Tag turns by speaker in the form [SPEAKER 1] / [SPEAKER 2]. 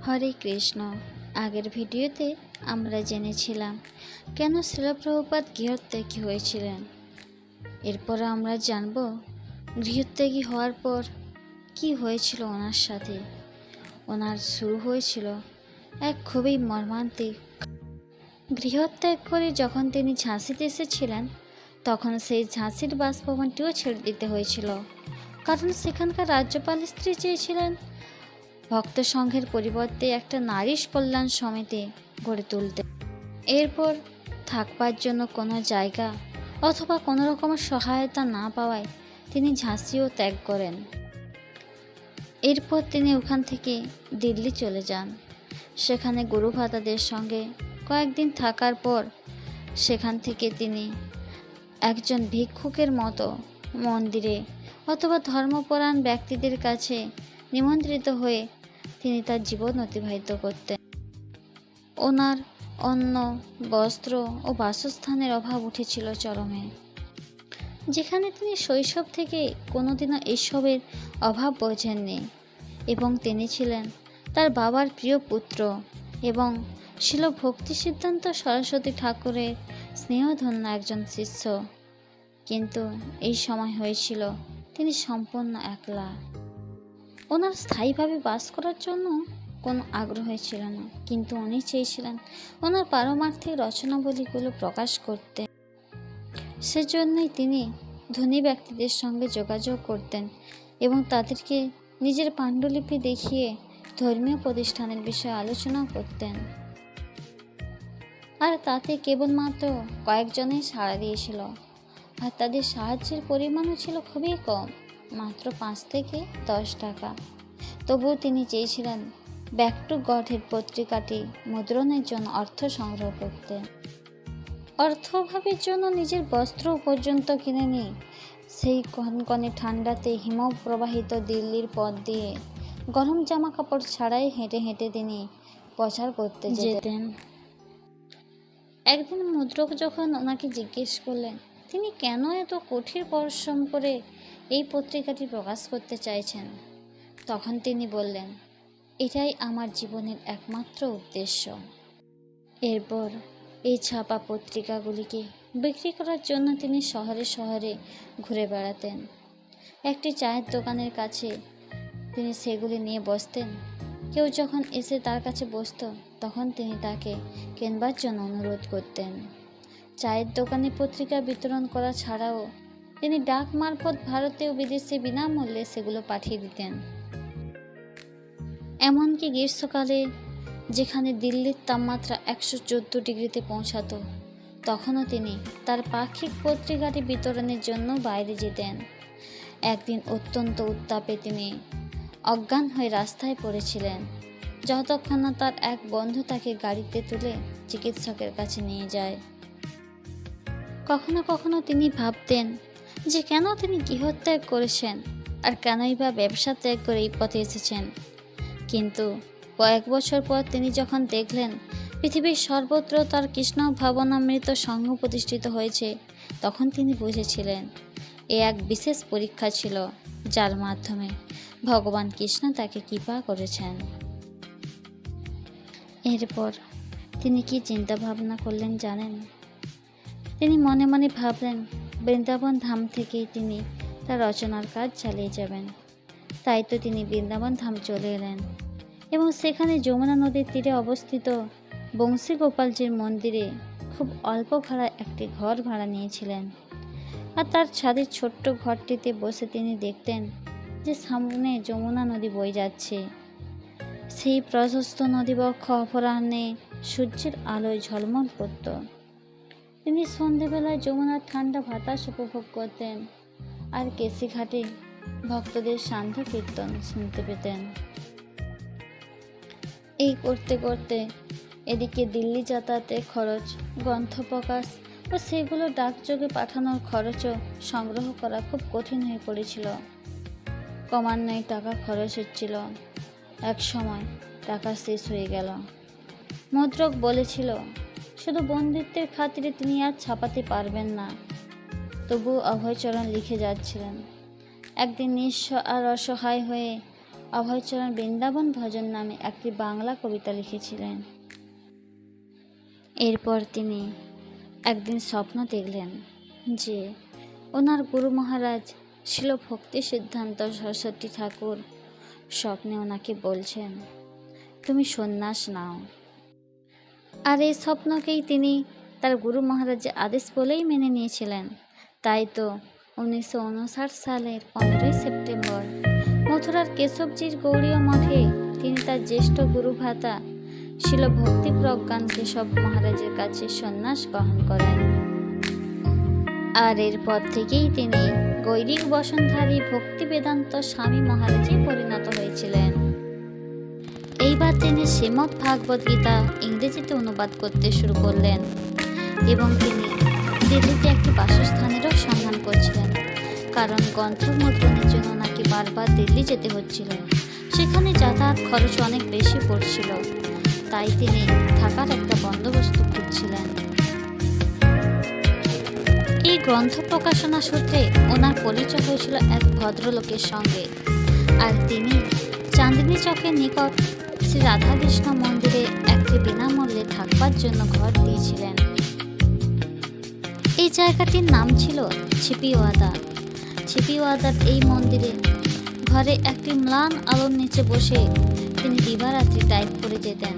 [SPEAKER 1] হরে কৃষ্ণ। আগের ভিডিওতে আমরা জেনেছিলাম কেন শ্রীল প্রভুপাদ গৃহত্যাগী হয়েছিলেন। এরপর আমরা জানব গৃহত্যাগী হওয়ার পর কি হয়েছিল ওনার সাথে। ওনার শুরু হয়েছিল এক খুবই মর্মান্তিক। গৃহত্যাগ করে যখন তিনি ঝাঁসিতে এসেছিলেন তখন সেই ঝাঁসির বাসভবনটিও ছেড়ে দিতে হয়েছিল, কারণ সেখানকার রাজ্যপাল স্ত্রী চেয়েছিলেন ভক্ত সংঘের পরিবর্তে একটা নারী কল্যাণ সমিতি গড়ে তুলতে। এরপর থাকবার জন্য কোনো জায়গা অথবা কোনো রকমের সহায়তা না পাওয়ায় তিনি ঝাঁসিও ত্যাগ করেন। এরপর তিনি ওখান থেকে দিল্লি চলে যান। সেখানে গুরু ভ্রাতাদের সঙ্গে কয়েকদিন থাকার পর সেখান থেকে তিনি একজন ভিক্ষুকের মতো মন্দিরে অথবা ধর্মপরায়ণ ব্যক্তিদের কাছে নিমন্ত্রিত হয়ে তিনি তার জীবন অতিবাহিত করতেন। ওনার অন্ন, বস্ত্র ও বাসস্থানের অভাব উঠেছিল চরমে, যেখানে তিনি শৈশব থেকে কোনোদিনও এসবের অভাব বোঝেননি এবং তিনি ছিলেন তার বাবার প্রিয় পুত্র এবং ছিল ভক্তি সিদ্ধান্ত সরস্বতী ঠাকুরের স্নেহধন্য একজন শিষ্য। কিন্তু এই সময় হয়েছিল তিনি সম্পূর্ণ একলা। ওনার স্থায়ীভাবে বাস করার জন্য কোনো আগ্রহ ছিল না, কিন্তু উনি চেয়েছিলেন ওনার পারমার্থিক রচনাবলীগুলো প্রকাশ করতে। সেজন্যই তিনি ধনী ব্যক্তিদের সঙ্গে যোগাযোগ করতেন এবং তাদেরকে নিজের পাণ্ডুলিপি দেখিয়ে ধর্মীয় প্রতিষ্ঠানের বিষয়ে আলোচনা করতেন। আর তাতে কেবলমাত্র কয়েকজনেই সাড়া দিয়েছিল, আর তাদের সাহায্যের পরিমাণও ছিল খুবই কম, মাত্র 5 থেকে 10 টাকা। তবুও তিনি চেয়েছিলেন ব্যাক টু গডের পত্রিকাটি মুদ্রণের জন্য অর্থ সংগ্রহ করতে। অর্থ অভাবের জন্য নিজের বস্ত্র পর্যন্ত কিনে নিয়ে সেই কনকনে ঠান্ডাতে হিমপ্রবাহিত দিল্লির পথ দিয়ে গরম জামা কাপড় ছাড়াই হেঁটে হেঁটে তিনি প্রচার করতে যেতেন। একদিন মুদ্রক যখন ওনাকে জিজ্ঞেস করলেন তিনি কেন এত কঠিন পরিশ্রম করে এই পত্রিকাটি প্রকাশ করতে চাইছেন, তখন তিনি বললেন, এটাই আমার জীবনের একমাত্র উদ্দেশ্য। এরপর এই ছাপা পত্রিকাগুলিকে বিক্রি করার জন্য তিনি শহরে শহরে ঘুরে বেড়াতেন। একটি চায়ের দোকানের কাছে তিনি সেগুলি নিয়ে বসতেন। কেউ যখন এসে তার কাছে বসত তখন তিনি তাকে কেনবার জন্য অনুরোধ করতেন। চায়ের দোকানে পত্রিকা বিতরণ করা ছাড়াও তিনি ডাক মারফত ভারতে ও বিদেশে বিনামূল্যে সেগুলো পাঠিয়ে দিতেন। এমনকি গ্রীষ্মকালে যেখানে দিল্লির তাপমাত্রা 114 ডিগ্রিতে পৌঁছাতো তখনও তিনি তার পাক্ষিক পত্রিকাটি বিতরণের জন্য বাইরে যেতেন। একদিন অত্যন্ত উত্তাপে তিনি অজ্ঞান হয়ে রাস্তায় পড়েছিলেন, যতক্ষণ না তার এক বন্ধু তাকে গাড়িতে তুলে চিকিৎসকের কাছে নিয়ে যায়। কখনো কখনো তিনি ভাবতেন যে কেন তিনি গৃহত্যাগ করেছেন আর কেনই বা ব্যবসা ত্যাগ করে এই পথে এসেছেন। কিন্তু কয়েক বছর পর তিনি যখন দেখলেন পৃথিবীর সর্বত্র তার কৃষ্ণ ভাবনামৃত সংঘ প্রতিষ্ঠিত হয়েছে, তখন তিনি বুঝেছিলেন এ এক বিশেষ পরীক্ষা ছিল যার মাধ্যমে ভগবান কৃষ্ণ তাকে কৃপা করেছেন। এরপর তিনি কি চিন্তা ভাবনা করলেন জানেন? তিনি মনে মনে ভাবলেন বৃন্দাবন ধাম থেকেই তিনি তার রচনার কাজ চালিয়ে যাবেন। তাই তো তিনি বৃন্দাবন ধাম চলে এলেন এবং সেখানে যমুনা নদীর তীরে অবস্থিত বংশী গোপালজির মন্দিরে খুব অল্প ভাড়ায় একটি ঘর ভাড়া নিয়েছিলেন। আর তার ছাদের ছোট্ট ঘরটিতে বসে তিনি দেখতেন যে সামনে যমুনা নদী বয়ে যাচ্ছে। সেই প্রশস্ত নদীবক্ষ অপরাহ্নে সূর্যের আলোয় ঝলমল করত। তিনি সন্ধেবেলায় যমুনার ঠান্ডা বাতাস উপভোগ করতেন আর কেশিঘাটে ভক্তদের সান্ধ্য কীর্তন শুনতে পেতেন। এই করতে করতে এদিকে দিল্লি যাতায়াতের খরচ, গ্রন্থ প্রকাশ ও সেগুলো ডাকযোগে পাঠানোর খরচও সংগ্রহ করা খুব কঠিন হয়ে পড়েছিল। ক্রমান্বয়ে টাকা খরচ হচ্ছিল। এক সময় টাকা শেষ হয়ে গেল। মুদ্রক বলেছিল শুধু বন্ধুত্বের খাতিরে তিনি আর ছাপাতে পারবেন না। তবু অভয়চরণ লিখে যাচ্ছিলেন। একদিন নিঃস্ব আর অসহায় হয়ে অভয়চরণ বৃন্দাবন ভজন নামে একটি বাংলা কবিতা লিখেছিলেন। এরপর তিনি একদিন স্বপ্ন দেখলেন যে ওনার গুরু মহারাজ শিল ভক্তি সিদ্ধান্ত সরস্বতী ঠাকুর স্বপ্নে ওনাকে বলছেন, তুমি সন্ন্যাস নাও। আর এই স্বপ্নকেই তিনি তার গুরু মহারাজের আদেশ বলেই মেনে নিয়েছিলেন। তাই তো 1959 সালের 15 সেপ্টেম্বর মথুরার কেশবজির গৌড়ীয় মঠে তিনি তার জ্যেষ্ঠ গুরু ভ্রাতা শিল ভক্তি প্রজ্ঞান কেশব মহারাজের কাছে সন্ন্যাস গ্রহণ করেন। আর এরপর থেকেই তিনি গৈরিক বসনধারী ভক্তি বেদান্ত স্বামী মহারাজে পরিণত হয়েছিলেন। এইবার তিনি শ্রীমদ্ ভাগবত গীতা ইংরেজিতে অনুবাদ করতে শুরু করলেন এবং তিনি দিল্লিতে একটি বাসস্থানেরও সন্ধান করছিলেন, কারণ গ্রন্থ মুদ্রণের জন্য নাকি বারবার দিল্লি যেতে হচ্ছিল। সেখানে যাতায়াত খরচ অনেক বেশি পড়ছিল, তাই তিনি থাকার একটা বন্দোবস্ত খুঁজছিলেন। এই গ্রন্থ প্রকাশনা সূত্রে ওনার পরিচয় হয়েছিল এক ভদ্রলোকের সঙ্গে, আর তিনি চাঁদনী চকের নিকট শ্রী রাধাকৃষ্ণ মন্দিরে একটি বিনামূল্যে থাকবার জন্য ঘর দিয়েছিলেন। এই জায়গাটির নাম ছিল ছিপিওয়াদা। ছিপিওয়াদার এই মন্দিরে ঘরে একটি ম্লান আলোর নিচে বসে তিনি দিবারাত্রি টাইপ করে যেতেন।